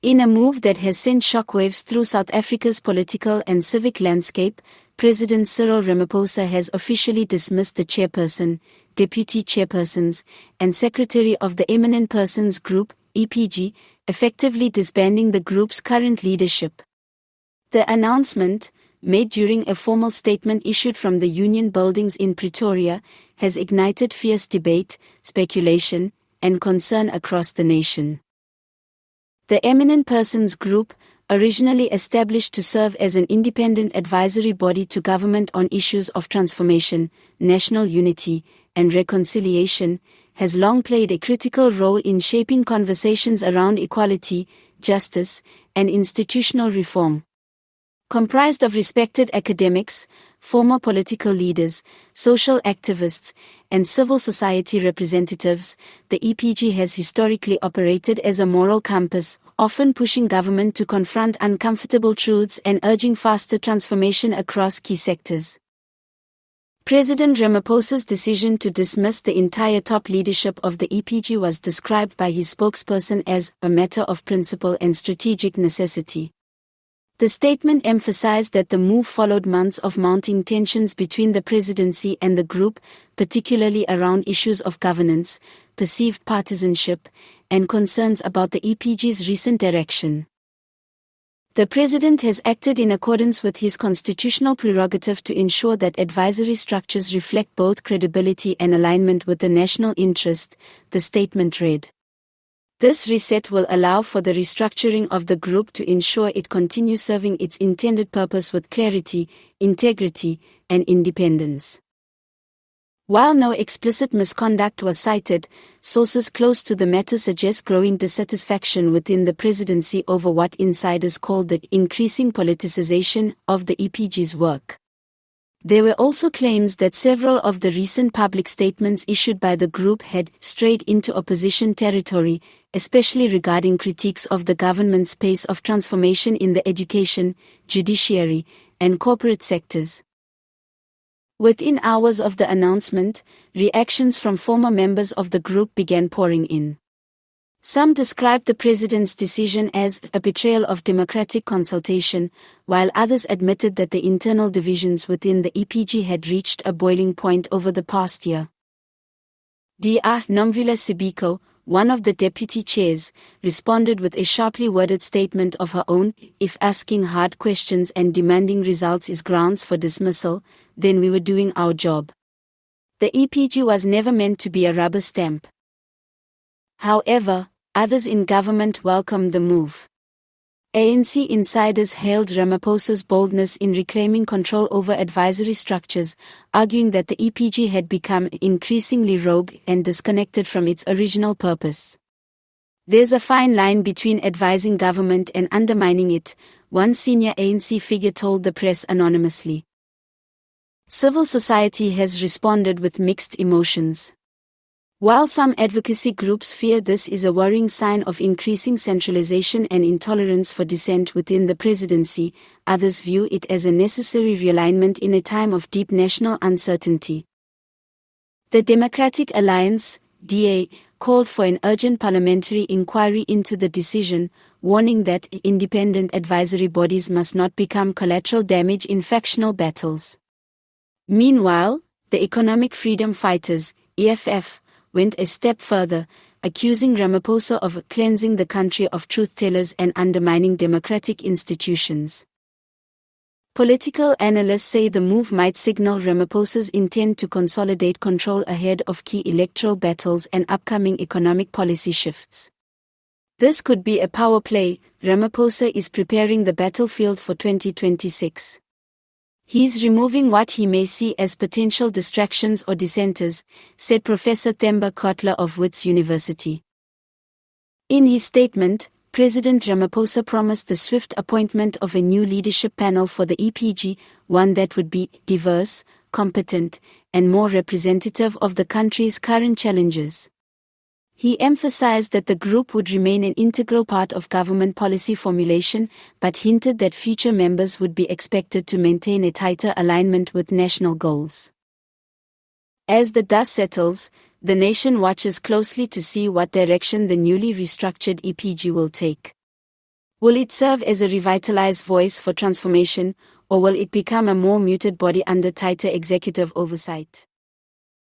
In a move that has sent shockwaves through South Africa's political and civic landscape, President Cyril Ramaphosa has officially dismissed the Chairperson, Deputy Chairpersons, and Secretary of the Eminent Persons Group, EPG, effectively disbanding the group's current leadership. The announcement, made during a formal statement issued from the Union buildings in Pretoria, has ignited fierce debate, speculation, and concern across the nation. The Eminent Persons Group, originally established to serve as an independent advisory body to government on issues of transformation, national unity, and reconciliation, has long played a critical role in shaping conversations around equality, justice, and institutional reform. Comprised of respected academics, former political leaders, social activists, and civil society representatives, the EPG has historically operated as a moral compass, often pushing government to confront uncomfortable truths and urging faster transformation across key sectors. President Ramaphosa's decision to dismiss the entire top leadership of the EPG was described by his spokesperson as a matter of principle and strategic necessity. The statement emphasized that the move followed months of mounting tensions between the presidency and the group, particularly around issues of governance, perceived partisanship, and concerns about the EPG's recent direction. The president has acted in accordance with his constitutional prerogative to ensure that advisory structures reflect both credibility and alignment with the national interest, the statement read. This reset will allow for the restructuring of the group to ensure it continues serving its intended purpose with clarity, integrity, and independence. While no explicit misconduct was cited, sources close to the matter suggest growing dissatisfaction within the presidency over what insiders called the increasing politicization of the EPG's work. There were also claims that several of the recent public statements issued by the group had strayed into opposition territory, especially regarding critiques of the government's pace of transformation in the education, judiciary, and corporate sectors. Within hours of the announcement, reactions from former members of the group began pouring in. Some described the president's decision as a betrayal of democratic consultation, while others admitted that the internal divisions within the EPG had reached a boiling point over the past year. Dr. Nomvula Sibiko, one of the deputy chairs, responded with a sharply worded statement of her own: "If asking hard questions and demanding results is grounds for dismissal, then we were doing our job. The EPG was never meant to be a rubber stamp." However, others in government welcomed the move. ANC insiders hailed Ramaphosa's boldness in reclaiming control over advisory structures, arguing that the EPG had become increasingly rogue and disconnected from its original purpose. "There's a fine line between advising government and undermining it," one senior ANC figure told the press anonymously. Civil society has responded with mixed emotions. While some advocacy groups fear this is a worrying sign of increasing centralization and intolerance for dissent within the presidency, others view it as a necessary realignment in a time of deep national uncertainty. The Democratic Alliance, DA, called for an urgent parliamentary inquiry into the decision, warning that independent advisory bodies must not become collateral damage in factional battles. Meanwhile, the Economic Freedom Fighters, EFF, went a step further, accusing Ramaphosa of cleansing the country of truth-tellers and undermining democratic institutions. Political analysts say the move might signal Ramaphosa's intent to consolidate control ahead of key electoral battles and upcoming economic policy shifts. This could be a power play. Ramaphosa is preparing the battlefield for 2026. He's removing what he may see as potential distractions or dissenters, said Professor Themba Kotla of Wits University. In his statement, President Ramaphosa promised the swift appointment of a new leadership panel for the EPG, one that would be diverse, competent, and more representative of the country's current challenges. He emphasized that the group would remain an integral part of government policy formulation, but hinted that future members would be expected to maintain a tighter alignment with national goals. As the dust settles, the nation watches closely to see what direction the newly restructured EPG will take. Will it serve as a revitalized voice for transformation, or will it become a more muted body under tighter executive oversight?